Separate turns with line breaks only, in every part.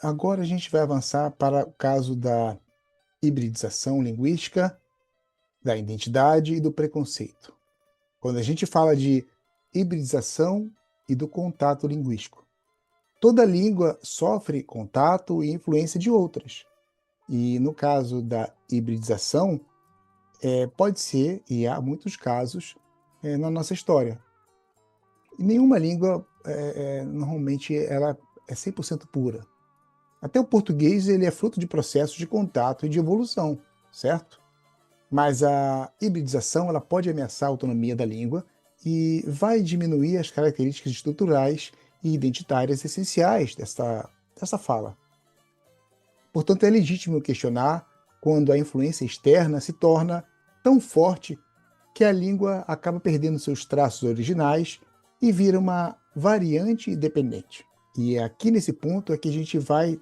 agora a gente vai avançar para o caso da hibridização linguística, da identidade e do preconceito. Quando a gente fala de hibridização e do contato linguístico, toda língua sofre contato e influência de outras. E no caso da hibridização, pode ser, e há muitos casos na nossa história. E nenhuma língua, normalmente, ela é 100% pura. Até o português ele é fruto de processos de contato e de evolução, certo? Mas a hibridização ela pode ameaçar a autonomia da língua e vai diminuir as características estruturais e identitárias essenciais dessa fala. Portanto, é legítimo questionar quando a influência externa se torna tão forte que a língua acaba perdendo seus traços originais e vira uma variante independente. E aqui nesse ponto é que a gente vai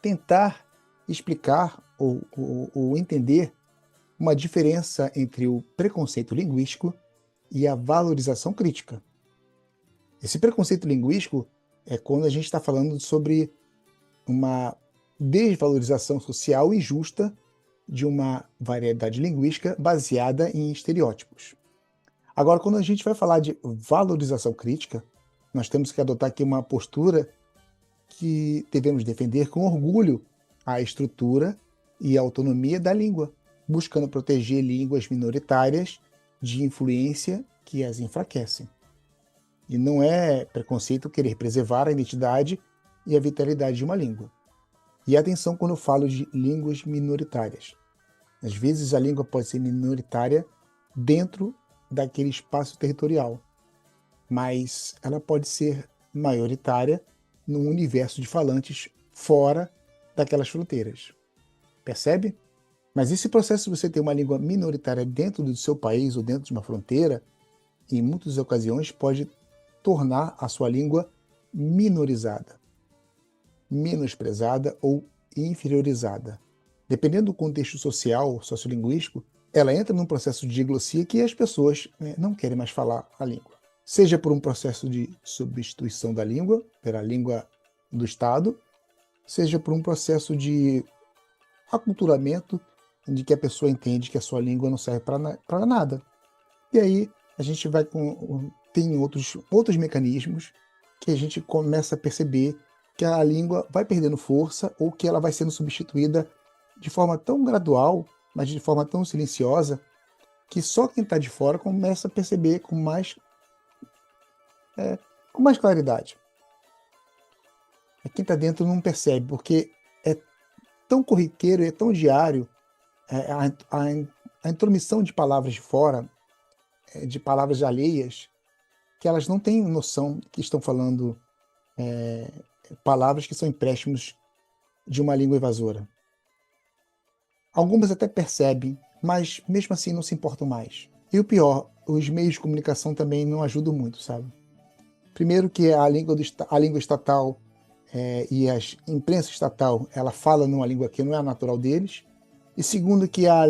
tentar explicar ou entender uma diferença entre o preconceito linguístico e a valorização crítica. Esse preconceito linguístico é quando a gente está falando sobre uma desvalorização social injusta de uma variedade linguística baseada em estereótipos. Agora, quando a gente vai falar de valorização crítica, nós temos que adotar aqui uma postura que devemos defender com orgulho a estrutura e a autonomia da língua, buscando proteger línguas minoritárias de influência que as enfraquecem. E não é preconceito querer preservar a identidade e a vitalidade de uma língua. E atenção quando eu falo de línguas minoritárias. Às vezes a língua pode ser minoritária dentro daquele espaço territorial, mas ela pode ser maioritária num universo de falantes fora daquelas fronteiras. Percebe? Mas esse processo de você ter uma língua minoritária dentro do seu país ou dentro de uma fronteira, em muitas ocasiões pode tornar a sua língua minorizada, menosprezada ou inferiorizada. Dependendo do contexto social, sociolinguístico, ela entra num processo de diglossia que as pessoas não querem mais falar a língua. Seja por um processo de substituição da língua, pela língua do Estado, seja por um processo de aculturamento, de que a pessoa entende que a sua língua não serve para nada. E aí a gente tem outros mecanismos que a gente começa a perceber que a língua vai perdendo força ou que ela vai sendo substituída de forma tão gradual, mas de forma tão silenciosa, que só quem está de fora começa a perceber com mais claridade. Quem está dentro não percebe, porque é tão corriqueiro, é tão diário a intromissão de palavras de fora, de palavras alheias, que elas não têm noção que estão falando palavras que são empréstimos de uma língua invasora. Algumas até percebem, mas mesmo assim não se importam mais. E o pior, os meios de comunicação também não ajudam muito, sabe? Primeiro que a língua estatal e a imprensa estatal, ela fala numa língua que não é a natural deles. E segundo que a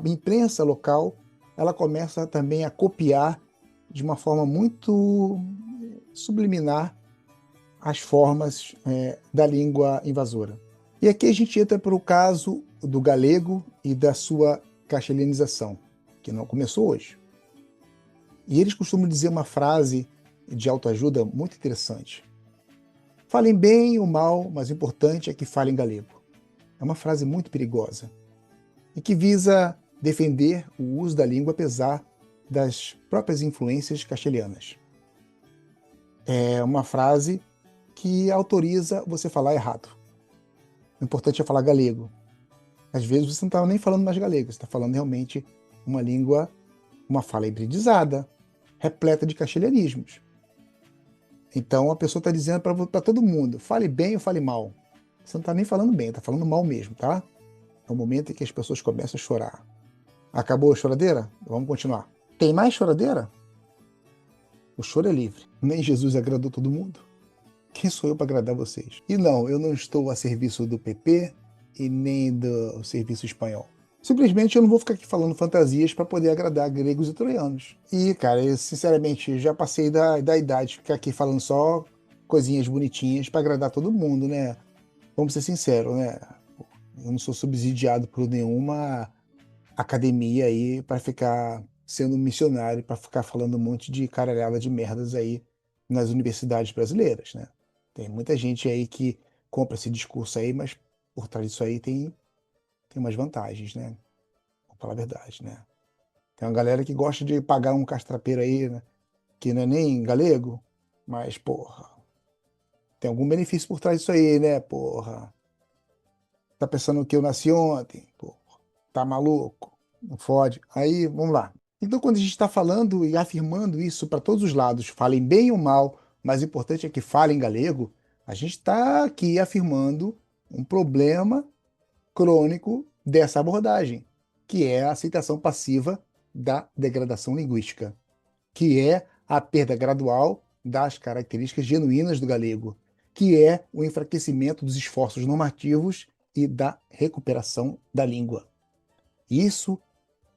imprensa local, ela começa também a copiar de uma forma muito subliminar as formas da língua invasora. E aqui a gente entra para o caso do galego e da sua castelhanização, que não começou hoje. E eles costumam dizer uma frase de autoajuda muito interessante. Falem bem ou mal, mas o importante é que falem galego. É uma frase muito perigosa e que visa defender o uso da língua apesar das próprias influências castelhanas. É uma frase que autoriza você falar errado. O importante é falar galego. Às vezes você não está nem falando mais galego, você está falando realmente uma língua, uma fala hibridizada, repleta de castelhanismos. Então a pessoa está dizendo para todo mundo, fale bem ou fale mal. Você não está nem falando bem, está falando mal mesmo, tá? É o momento em que as pessoas começam a chorar. Acabou a choradeira? Vamos continuar. Tem mais choradeira? O choro é livre. Nem Jesus agradou todo mundo. Quem sou eu para agradar vocês? E não, eu não estou a serviço do PP e nem do serviço espanhol. Simplesmente eu não vou ficar aqui falando fantasias para poder agradar gregos e troianos. E, cara, eu sinceramente já passei da idade de ficar aqui falando só coisinhas bonitinhas para agradar todo mundo, né? Vamos ser sinceros, né? Eu não sou subsidiado por nenhuma academia aí para ficar sendo missionário, para ficar falando um monte de caralhada de merdas aí nas universidades brasileiras, né? Tem muita gente aí que compra esse discurso aí, mas por trás disso aí tem umas vantagens, né? Vou falar a verdade, né? Tem uma galera que gosta de pagar um castrapeiro aí, né? Que não é nem galego, mas, porra, tem algum benefício por trás disso aí, né, porra? Tá pensando que eu nasci ontem? Porra, tá maluco? Não fode. Aí, vamos lá. Então, quando a gente está falando e afirmando isso para todos os lados, falem bem ou mal, mas o importante é que falem galego, a gente está aqui afirmando um problema crônico dessa abordagem, que é a aceitação passiva da degradação linguística, que é a perda gradual das características genuínas do galego, que é o enfraquecimento dos esforços normativos e da recuperação da língua. Isso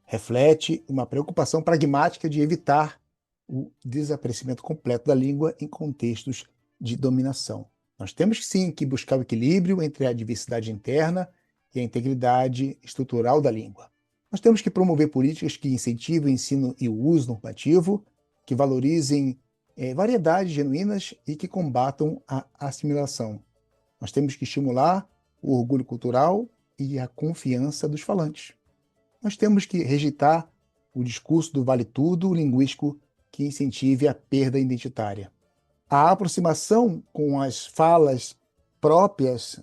reflete uma preocupação pragmática de evitar o desaparecimento completo da língua em contextos de dominação. Nós temos sim que buscar o equilíbrio entre a diversidade interna e a integridade estrutural da língua. Nós temos que promover políticas que incentivem o ensino e o uso normativo, que valorizem variedades genuínas e que combatam a assimilação. Nós temos que estimular o orgulho cultural e a confiança dos falantes. Nós temos que rejeitar o discurso do vale-tudo linguístico que incentive a perda identitária. A aproximação com as falas próprias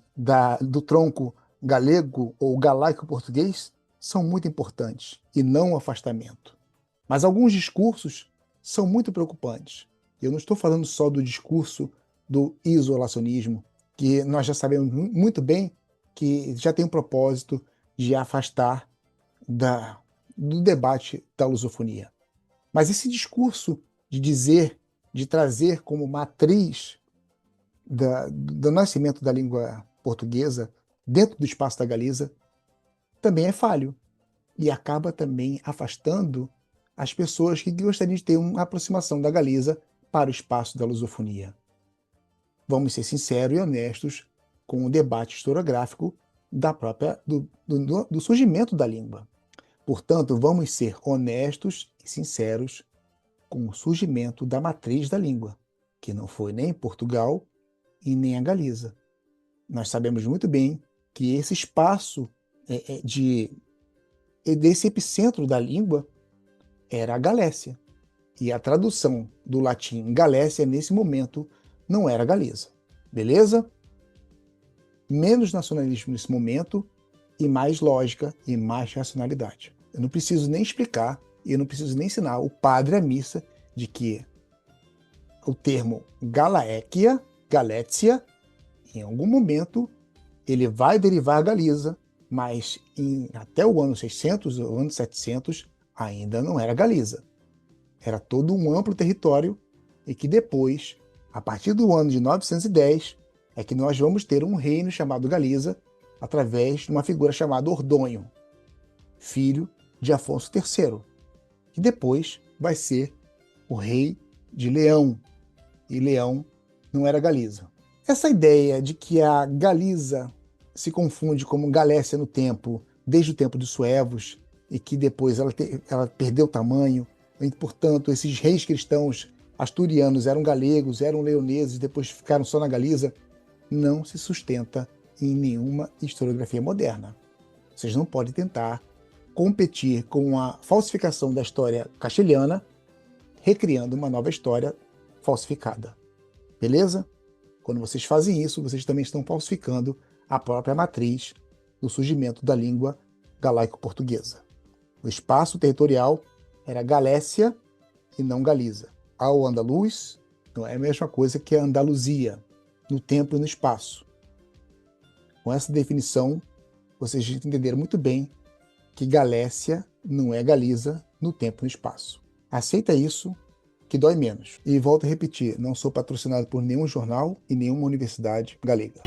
do tronco galego ou galaico-português são muito importantes, e não o afastamento. Mas alguns discursos são muito preocupantes. Eu não estou falando só do discurso do isolacionismo, que nós já sabemos muito bem que já tem um propósito de afastar do debate da lusofonia. Mas esse discurso de dizer, de trazer como matriz do nascimento da língua portuguesa dentro do espaço da Galiza também é falho e acaba também afastando as pessoas que gostariam de ter uma aproximação da Galiza para o espaço da lusofonia. Vamos ser sinceros e honestos com o debate historiográfico do surgimento da língua. Portanto, vamos ser honestos e sinceros com o surgimento da matriz da língua, que não foi nem Portugal e nem a Galiza. Nós sabemos muito bem que esse espaço desse epicentro da língua era a Galécia. E a tradução do latim Galécia, nesse momento, não era Galiza. Beleza? Menos nacionalismo nesse momento e mais lógica e mais racionalidade. Eu não preciso nem explicar e eu não preciso nem ensinar o padre à missa de que o termo Galaéquia, Galécia, em algum momento ele vai derivar Galiza, mas até o ano 600, o ano 700, ainda não era Galiza. Era todo um amplo território e que depois, a partir do ano de 910, é que nós vamos ter um reino chamado Galiza, através de uma figura chamada Ordonho, filho de Afonso III, que depois vai ser o rei de Leão, e Leão não era Galiza. Essa ideia de que a Galiza se confunde como Galécia no tempo, desde o tempo dos suevos, e que depois ela perdeu tamanho, e, portanto, esses reis cristãos asturianos eram galegos, eram leoneses, depois ficaram só na Galiza, não se sustenta em nenhuma historiografia moderna. Vocês não podem tentar competir com a falsificação da história castelhana, recriando uma nova história falsificada. Beleza? Quando vocês fazem isso, vocês também estão falsificando a própria matriz do surgimento da língua galaico-portuguesa. O espaço territorial era Galécia e não Galiza. Ao andaluz não é a mesma coisa que a Andaluzia, no tempo e no espaço. Com essa definição, vocês entenderam muito bem que Galécia não é Galiza no tempo e no espaço. Aceita isso, que dói menos. E volto a repetir, não sou patrocinado por nenhum jornal e nenhuma universidade galega.